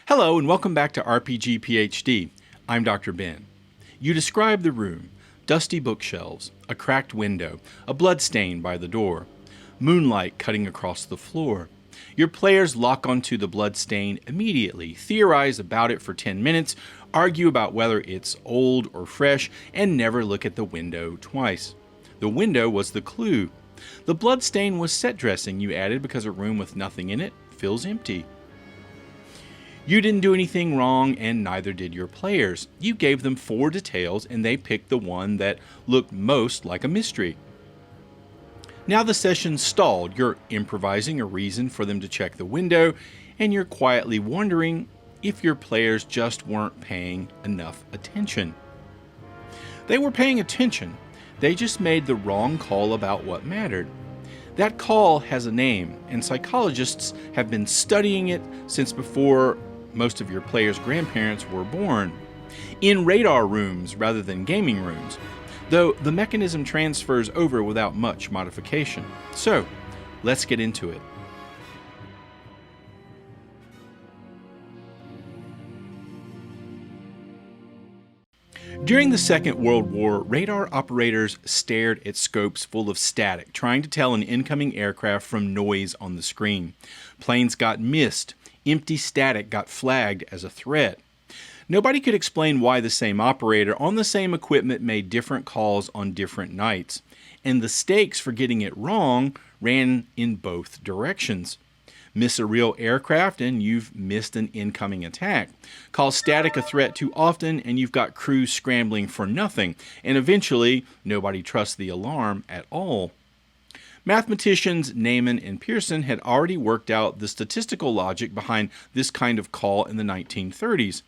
Hello and welcome back to RPG PhD. I'm Dr. Ben. You describe the room: dusty bookshelves, a cracked window, a blood stain by the door, moonlight cutting across the floor. Your players lock onto the blood stain immediately, theorize about it for 10 minutes, argue about whether it's old or fresh, and never look at the window twice. The window was the clue. The blood stain was set dressing you added because a room with nothing in it feels empty. You didn't do anything wrong, and neither did your players. You gave them 4 details, and they picked the one that looked most like a mystery. Now the session stalled. You're improvising a reason for them to check the window, and you're quietly wondering if your players just weren't paying enough attention. They were paying attention. They just made the wrong call about what mattered. That call has a name, and psychologists have been studying it since before most of your players' grandparents were born, in radar rooms rather than gaming rooms, though the mechanism transfers over without much modification. So, let's get into it. During the Second World War, radar operators stared at scopes full of static, trying to tell an incoming aircraft from noise on the screen. Planes got missed. Empty static got flagged as a threat. Nobody could explain why the same operator on the same equipment made different calls on different nights, and the stakes for getting it wrong ran in both directions. Miss a real aircraft and you've missed an incoming attack. Call static a threat too often and you've got crews scrambling for nothing, and eventually nobody trusts the alarm at all. Mathematicians Neyman and Pearson had already worked out the statistical logic behind this kind of call in the 1930s,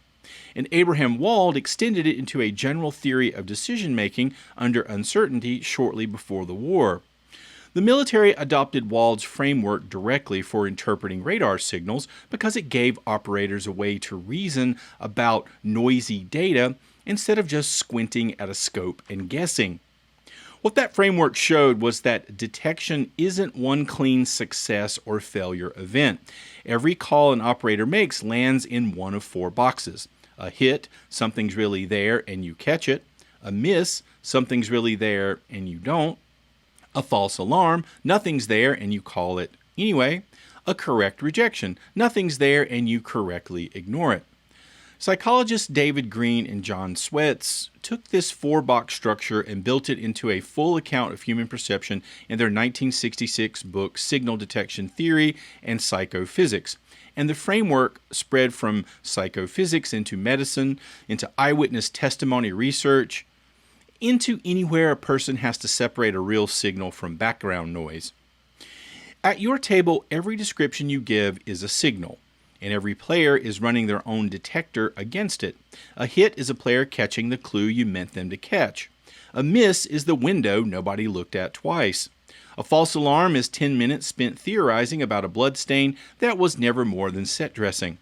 and Abraham Wald extended it into a general theory of decision-making under uncertainty shortly before the war. The military adopted Wald's framework directly for interpreting radar signals because it gave operators a way to reason about noisy data instead of just squinting at a scope and guessing. What that framework showed was that detection isn't one clean success or failure event. Every call an operator makes lands in one of 4 boxes. A hit, something's really there and you catch it. A miss, something's really there and you don't. A false alarm, nothing's there and you call it anyway. A correct rejection, nothing's there and you correctly ignore it. Psychologists David Green and John Swets took this 4-box structure and built it into a full account of human perception in their 1966 book Signal Detection Theory and Psychophysics. And the framework spread from psychophysics into medicine, into eyewitness testimony research, into anywhere a person has to separate a real signal from background noise. At your table, every description you give is a signal, and every player is running their own detector against it. A hit is a player catching the clue you meant them to catch. A miss is the window nobody looked at twice. A false alarm is 10 minutes spent theorizing about a blood stain that was never more than set dressing.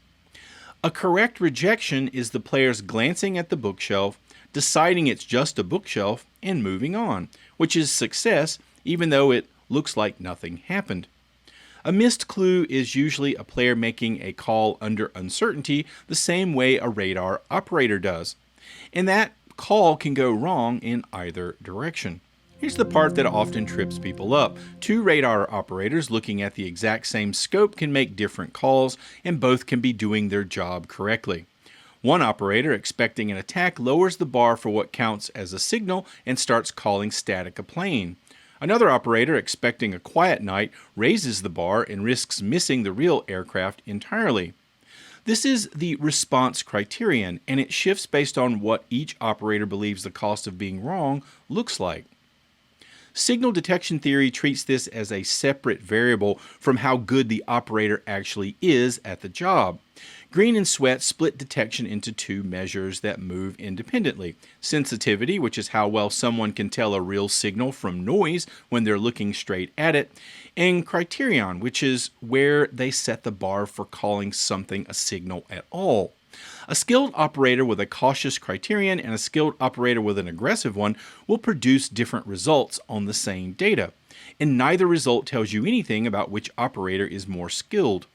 A correct rejection is the players glancing at the bookshelf, deciding it's just a bookshelf, and moving on, which is success even though it looks like nothing happened. A missed clue is usually a player making a call under uncertainty the same way a radar operator does, and that call can go wrong in either direction. Here's the part that often trips people up. 2 radar operators looking at the exact same scope can make different calls, and both can be doing their job correctly. One operator expecting an attack lowers the bar for what counts as a signal and starts calling static a plane. Another operator expecting a quiet night raises the bar and risks missing the real aircraft entirely. This is the response criterion, and it shifts based on what each operator believes the cost of being wrong looks like. Signal detection theory treats this as a separate variable from how good the operator actually is at the job. Green and Swets split detection into 2 measures that move independently. Sensitivity, which is how well someone can tell a real signal from noise when they're looking straight at it, and criterion, which is where they set the bar for calling something a signal at all. A skilled operator with a cautious criterion and a skilled operator with an aggressive one will produce different results on the same data, and neither result tells you anything about which operator is more skilled.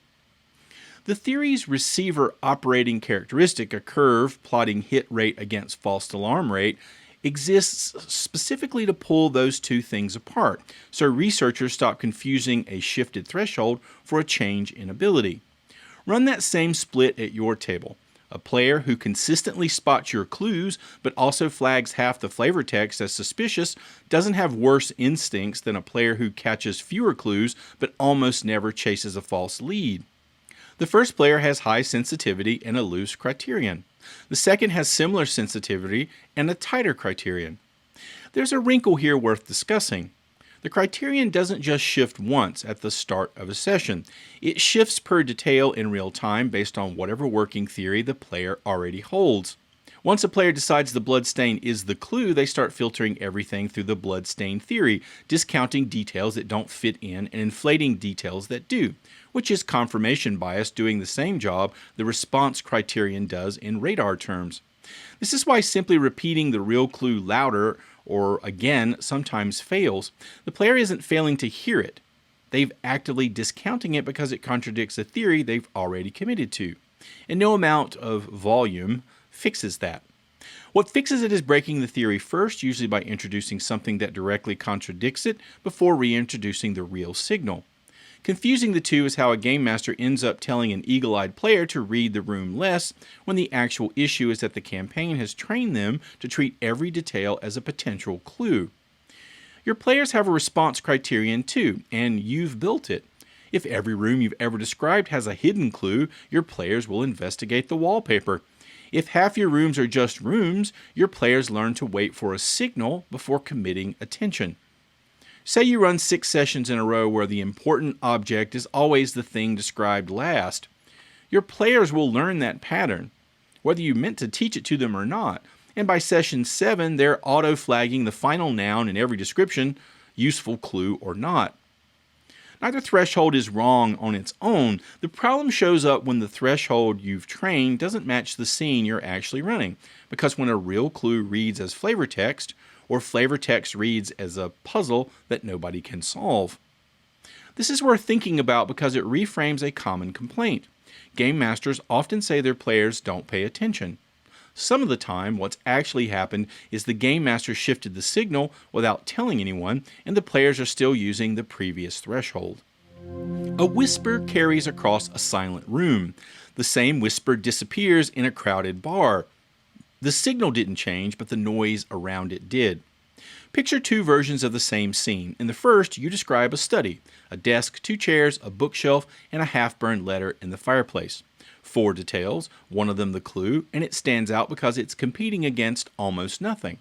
The theory's receiver operating characteristic, a curve plotting hit rate against false alarm rate, exists specifically to pull those two things apart, so researchers stop confusing a shifted threshold for a change in ability. Run that same split at your table. A player who consistently spots your clues but also flags half the flavor text as suspicious doesn't have worse instincts than a player who catches fewer clues but almost never chases a false lead. The first player has high sensitivity and a loose criterion. The second has similar sensitivity and a tighter criterion. There's a wrinkle here worth discussing. The criterion doesn't just shift once at the start of a session. It shifts per detail in real time based on whatever working theory the player already holds. Once a player decides the bloodstain is the clue, they start filtering everything through the bloodstain theory, discounting details that don't fit in and inflating details that do, which is confirmation bias doing the same job the response criterion does in radar terms. This is why simply repeating the real clue louder or again sometimes fails. The player isn't failing to hear it. They've actively discounting it because it contradicts a theory they've already committed to. And no amount of volume fixes that. What fixes it is breaking the theory first, usually by introducing something that directly contradicts it before reintroducing the real signal. Confusing the two is how a game master ends up telling an eagle-eyed player to read the room less when the actual issue is that the campaign has trained them to treat every detail as a potential clue. Your players have a response criterion too, and you've built it. If every room you've ever described has a hidden clue, your players will investigate the wallpaper. If half your rooms are just rooms, your players learn to wait for a signal before committing attention. Say you run 6 sessions in a row where the important object is always the thing described last. Your players will learn that pattern, whether you meant to teach it to them or not, and by session 7 they're auto-flagging the final noun in every description, useful clue or not. Neither threshold is wrong on its own. The problem shows up when the threshold you've trained doesn't match the scene you're actually running, because when a real clue reads as flavor text, or flavor text reads as a puzzle that nobody can solve. This is worth thinking about because it reframes a common complaint. Game masters often say their players don't pay attention. Some of the time, what's actually happened is the game master shifted the signal without telling anyone, and the players are still using the previous threshold. A whisper carries across a silent room. The same whisper disappears in a crowded bar. The signal didn't change, but the noise around it did. Picture 2 versions of the same scene. In the first, you describe a study, a desk, 2 chairs, a bookshelf, and a half-burned letter in the fireplace. 4 details, one of them the clue, and it stands out because it's competing against almost nothing.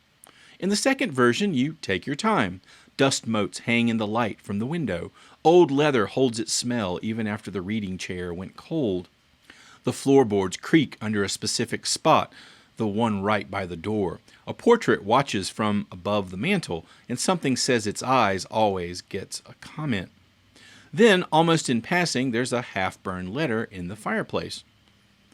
In the second version, you take your time. Dust motes hang in the light from the window. Old leather holds its smell even after the reading chair went cold. The floorboards creak under a specific spot, the one right by the door. A portrait watches from above the mantel, and something says its eyes always gets a comment. Then, almost in passing, there's a half-burned letter in the fireplace.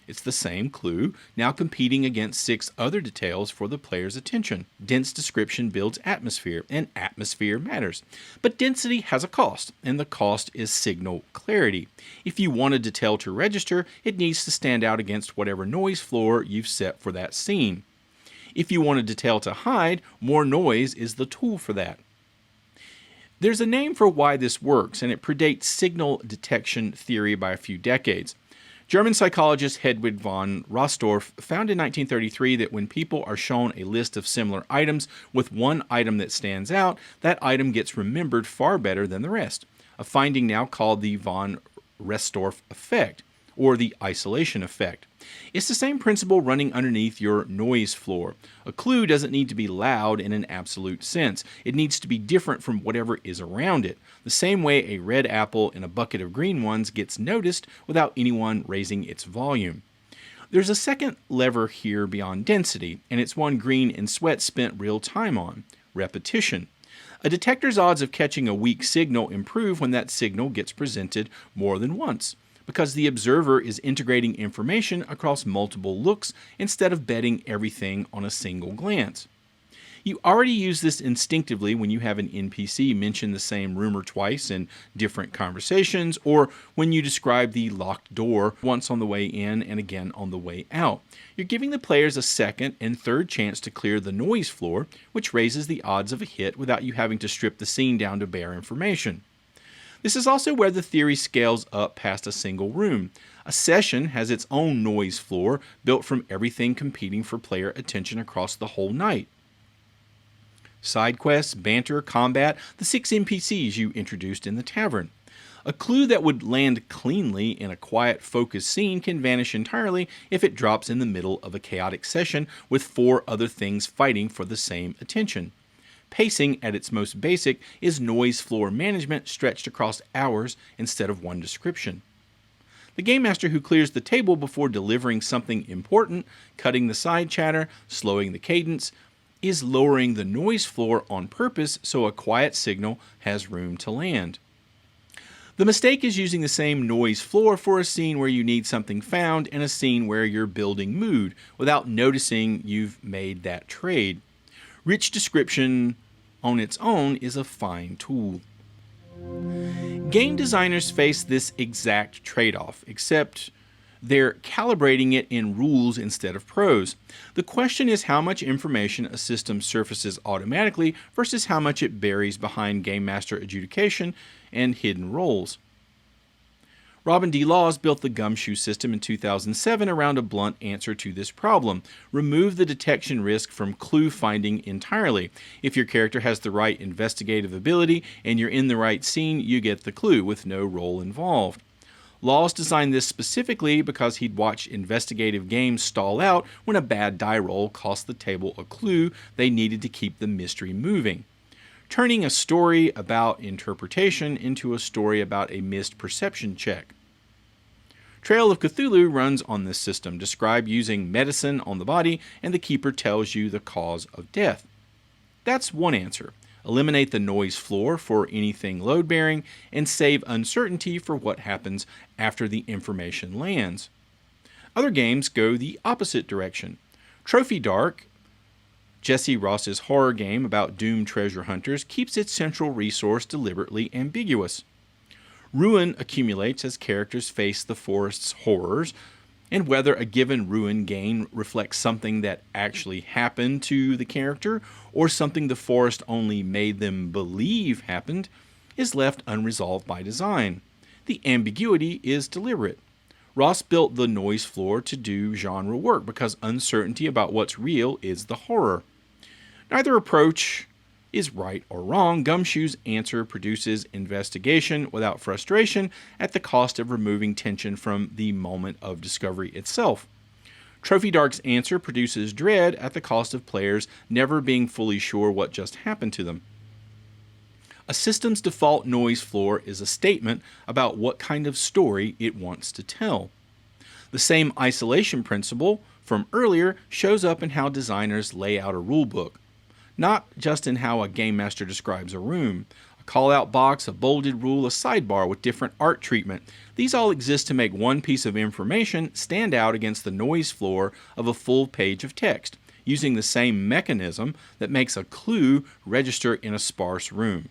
It's the same clue, now competing against 6 other details for the player's attention. Dense description builds atmosphere, and atmosphere matters. But density has a cost, and the cost is signal clarity. If you want a detail to register, it needs to stand out against whatever noise floor you've set for that scene. If you want a detail to hide, more noise is the tool for that. There's a name for why this works, and it predates signal detection theory by a few decades. German psychologist Hedwig von Restorff found in 1933 that when people are shown a list of similar items with one item that stands out, that item gets remembered far better than the rest, a finding now called the von Restorff effect, or the isolation effect. It's the same principle running underneath your noise floor. A clue doesn't need to be loud in an absolute sense. It needs to be different from whatever is around it, the same way a red apple in a bucket of green ones gets noticed without anyone raising its volume. There's a second lever here beyond density, and it's one Green and Swets spent real time on: repetition. A detector's odds of catching a weak signal improve when that signal gets presented more than once, because the observer is integrating information across multiple looks instead of betting everything on a single glance. You already use this instinctively when you have an NPC mention the same rumor twice in different conversations, or when you describe the locked door once on the way in and again on the way out. You're giving the players a second and third chance to clear the noise floor, which raises the odds of a hit without you having to strip the scene down to bare information. This is also where the theory scales up past a single room. A session has its own noise floor built from everything competing for player attention across the whole night. Side quests, banter, combat, the 6 NPCs you introduced in the tavern. A clue that would land cleanly in a quiet, focused scene can vanish entirely if it drops in the middle of a chaotic session with 4 other things fighting for the same attention. Pacing, at its most basic, is noise floor management stretched across hours instead of one description. The game master who clears the table before delivering something important, cutting the side chatter, slowing the cadence, is lowering the noise floor on purpose so a quiet signal has room to land. The mistake is using the same noise floor for a scene where you need something found and a scene where you're building mood without noticing you've made that trade. Rich description on its own is a fine tool. Game designers face this exact trade-off, except they're calibrating it in rules instead of prose. The question is how much information a system surfaces automatically versus how much it buries behind game master adjudication and hidden roles. Robin D. Laws built the Gumshoe system in 2007 around a blunt answer to this problem. Remove the detection risk from clue finding entirely. If your character has the right investigative ability and you're in the right scene, you get the clue with no role involved. Laws designed this specifically because he'd watched investigative games stall out when a bad die roll cost the table a clue they needed to keep the mystery moving, turning a story about interpretation into a story about a missed perception check. Trail of Cthulhu runs on this system, described using medicine on the body, and the keeper tells you the cause of death. That's one answer. Eliminate the noise floor for anything load-bearing, and save uncertainty for what happens after the information lands. Other games go the opposite direction. Trophy Dark, Jesse Ross's horror game about doomed treasure hunters, keeps its central resource deliberately ambiguous. Ruin accumulates as characters face the forest's horrors, and whether a given ruin gain reflects something that actually happened to the character or something the forest only made them believe happened is left unresolved by design. The ambiguity is deliberate. Ross built the noise floor to do genre work because uncertainty about what's real is the horror. Neither approach is right or wrong. Gumshoe's answer produces investigation without frustration at the cost of removing tension from the moment of discovery itself. Trophy Dark's answer produces dread at the cost of players never being fully sure what just happened to them. A system's default noise floor is a statement about what kind of story it wants to tell. The same isolation principle from earlier shows up in how designers lay out a rulebook. Not just in how a game master describes a room. A call-out box, a bolded rule, a sidebar with different art treatment. These all exist to make one piece of information stand out against the noise floor of a full page of text, using the same mechanism that makes a clue register in a sparse room.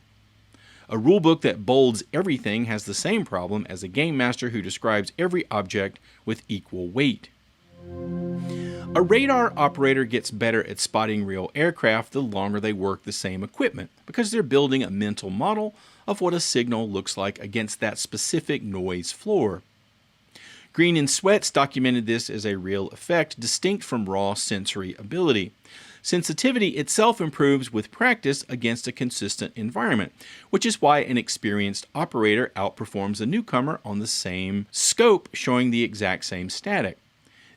A rulebook that bolds everything has the same problem as a game master who describes every object with equal weight. A radar operator gets better at spotting real aircraft the longer they work the same equipment, because they're building a mental model of what a signal looks like against that specific noise floor. Green and Swets documented this as a real effect, distinct from raw sensory ability. Sensitivity itself improves with practice against a consistent environment, which is why an experienced operator outperforms a newcomer on the same scope, showing the exact same static.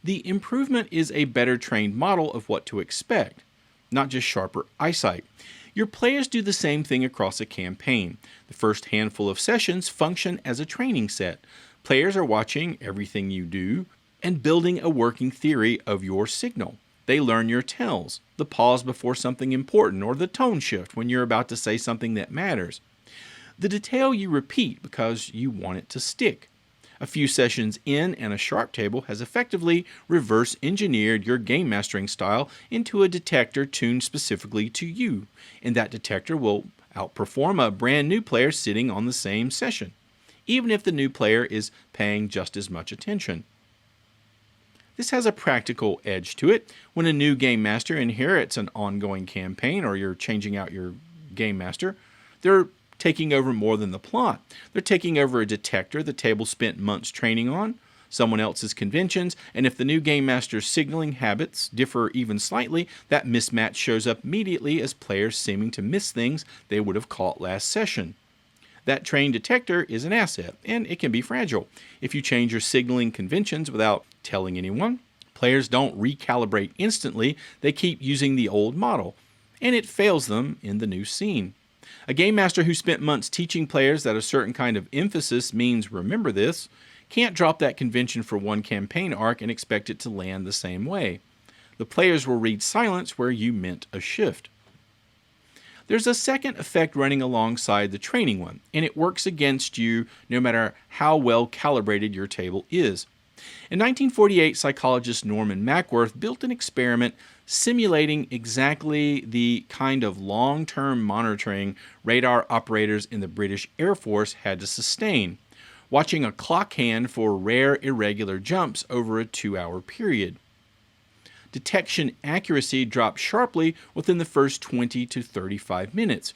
The improvement is a better trained model of what to expect, not just sharper eyesight. Your players do the same thing across a campaign. The first handful of sessions function as a training set. Players are watching everything you do and building a working theory of your signal. They learn your tells, the pause before something important, or the tone shift when you're about to say something that matters. The detail you repeat because you want it to stick. A few sessions in, and a sharp table has effectively reverse engineered your game mastering style into a detector tuned specifically to you, and that detector will outperform a brand new player sitting on the same session, even if the new player is paying just as much attention. This has a practical edge to it. When a new game master inherits an ongoing campaign, or you're changing out your game master, they're taking over more than the plot. They're taking over a detector the table spent months training on, someone else's conventions, and if the new game master's signaling habits differ even slightly, that mismatch shows up immediately as players seeming to miss things they would have caught last session. That trained detector is an asset, and it can be fragile. If you change your signaling conventions without telling anyone, players don't recalibrate instantly, they keep using the old model, and it fails them in the new scene. A game master who spent months teaching players that a certain kind of emphasis means remember this can't drop that convention for one campaign arc and expect it to land the same way. The players will read silence where you meant a shift. There's a second effect running alongside the training one, and it works against you no matter how well calibrated your table is. In 1948, psychologist Norman Mackworth built an experiment simulating exactly the kind of long-term monitoring radar operators in the British Air Force had to sustain, watching a clock hand for rare irregular jumps over a 2-hour period. Detection accuracy dropped sharply within the first 20 to 35 minutes,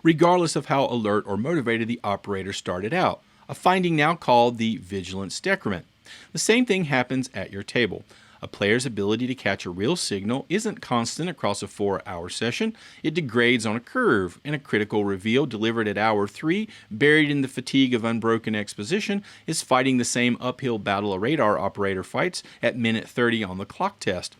regardless of how alert or motivated the operator started out, a finding now called the vigilance decrement. The same thing happens at your table. A player's ability to catch a real signal isn't constant across a 4-hour session. It degrades on a curve, and a critical reveal delivered at hour 3, buried in the fatigue of unbroken exposition, is fighting the same uphill battle a radar operator fights at minute 30 on the clock test.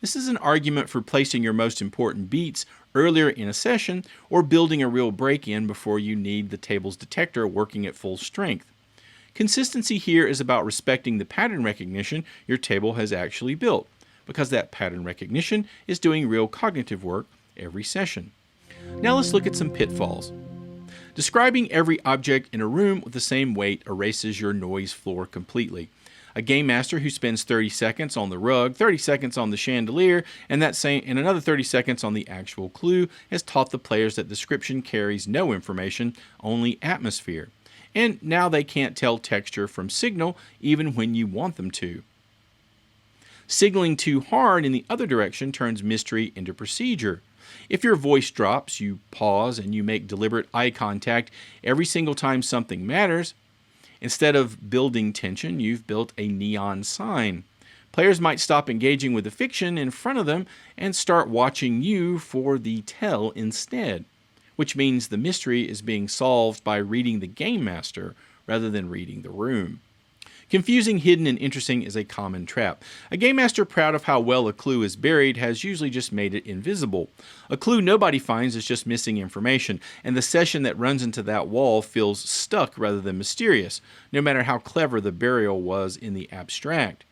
This is an argument for placing your most important beats earlier in a session or building a real break-in before you need the table's detector working at full strength. Consistency here is about respecting the pattern recognition your table has actually built, because that pattern recognition is doing real cognitive work every session. Now let's look at some pitfalls. Describing every object in a room with the same weight erases your noise floor completely. A game master who spends 30 seconds on the rug, 30 seconds on the chandelier, and another 30 seconds on the actual clue has taught the players that description carries no information, only atmosphere. And now they can't tell texture from signal even when you want them to. Signaling too hard in the other direction turns mystery into procedure. If your voice drops, you pause and you make deliberate eye contact every single time something matters. Instead of building tension, you've built a neon sign. Players might stop engaging with the fiction in front of them and start watching you for the tell instead, which means the mystery is being solved by reading the game master rather than reading the room. Confusing hidden and interesting is a common trap. A game master proud of how well a clue is buried has usually just made it invisible. A clue nobody finds is just missing information, and the session that runs into that wall feels stuck rather than mysterious, no matter how clever the burial was in the abstract.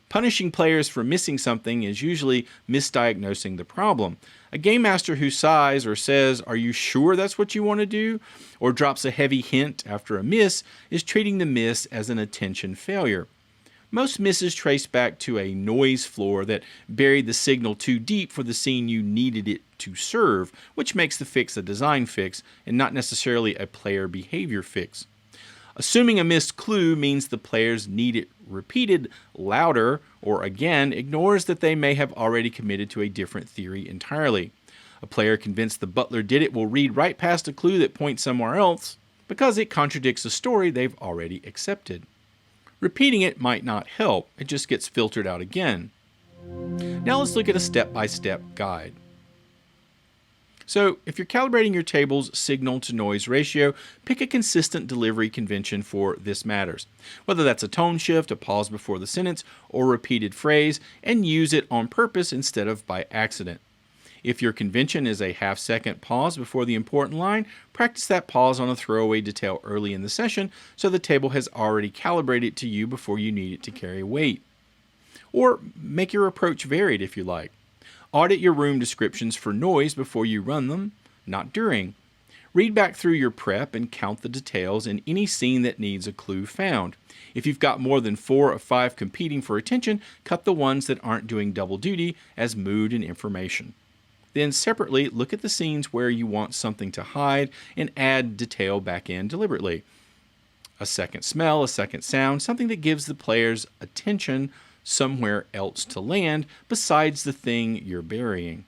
Punishing players for missing something is usually misdiagnosing the problem. A game master who sighs or says, "Are you sure that's what you want to do?" or drops a heavy hint after a miss is treating the miss as an attention failure. Most misses trace back to a noise floor that buried the signal too deep for the scene you needed it to serve, which makes the fix a design fix and not necessarily a player behavior fix. Assuming a missed clue means the players need it repeated louder or again ignores that they may have already committed to a different theory entirely. A player convinced the butler did it will read right past a clue that points somewhere else because it contradicts a story they've already accepted. Repeating it might not help, it just gets filtered out again. Now let's look at a step-by-step guide. So, if you're calibrating your table's signal-to-noise ratio, pick a consistent delivery convention for this matters. Whether that's a tone shift, a pause before the sentence, or repeated phrase, and use it on purpose instead of by accident. If your convention is a half-second pause before the important line, practice that pause on a throwaway detail early in the session so the table has already calibrated to you before you need it to carry weight. Or make your approach varied if you like. Audit your room descriptions for noise before you run them, not during. Read back through your prep and count the details in any scene that needs a clue found. If you've got more than 4 or 5 competing for attention, cut the ones that aren't doing double duty as mood and information. Then separately, look at the scenes where you want something to hide and add detail back in deliberately. A second smell, a second sound, something that gives the players attention somewhere else to land besides the thing you're burying.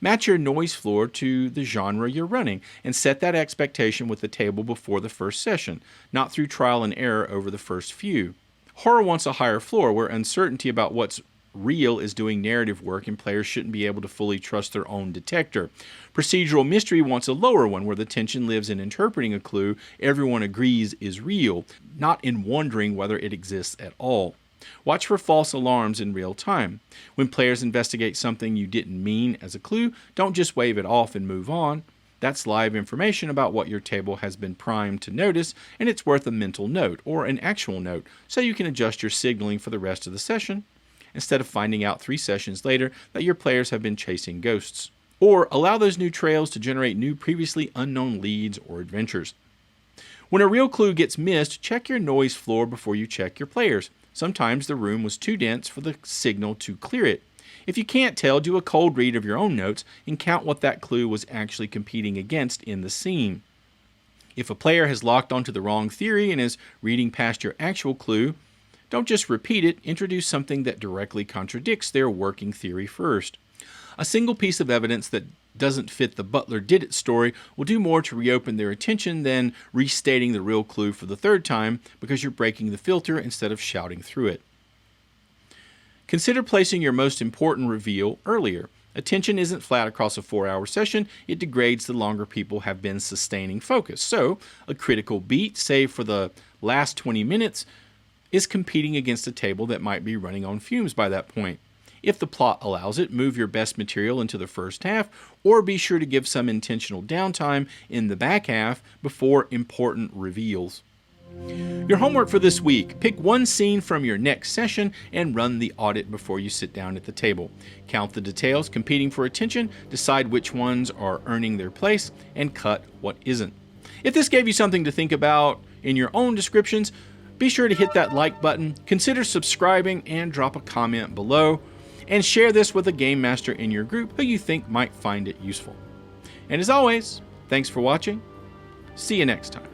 Match your noise floor to the genre you're running and set that expectation with the table before the first session, not through trial and error over the first few. Horror wants a higher floor where uncertainty about what's real is doing narrative work and players shouldn't be able to fully trust their own detector. Procedural mystery wants a lower one where the tension lives in interpreting a clue everyone agrees is real, not in wondering whether it exists at all. Watch for false alarms in real time. When players investigate something you didn't mean as a clue, don't just wave it off and move on. That's live information about what your table has been primed to notice, and it's worth a mental note or an actual note so you can adjust your signaling for the rest of the session, instead of finding out 3 sessions later that your players have been chasing ghosts. Or allow those new trails to generate new previously unknown leads or adventures. When a real clue gets missed, check your noise floor before you check your players. Sometimes the room was too dense for the signal to clear it. If you can't tell, do a cold read of your own notes and count what that clue was actually competing against in the scene. If a player has locked onto the wrong theory and is reading past your actual clue, don't just repeat it, introduce something that directly contradicts their working theory first. A single piece of evidence that doesn't fit the Butler did it story will do more to reopen their attention than restating the real clue for the 3rd time because you're breaking the filter instead of shouting through it. Consider placing your most important reveal earlier. Attention isn't flat across a 4-hour session, it degrades the longer people have been sustaining focus. So, a critical beat, say for the last 20 minutes, is competing against a table that might be running on fumes by that point. If the plot allows it, move your best material into the first half, or be sure to give some intentional downtime in the back half before important reveals. Your homework for this week: pick one scene from your next session and run the audit before you sit down at the table. Count the details competing for attention, decide which ones are earning their place, and cut what isn't. If this gave you something to think about in your own descriptions, be sure to hit that like button, consider subscribing, and drop a comment below. And share this with a game master in your group who you think might find it useful. And as always, thanks for watching. See you next time.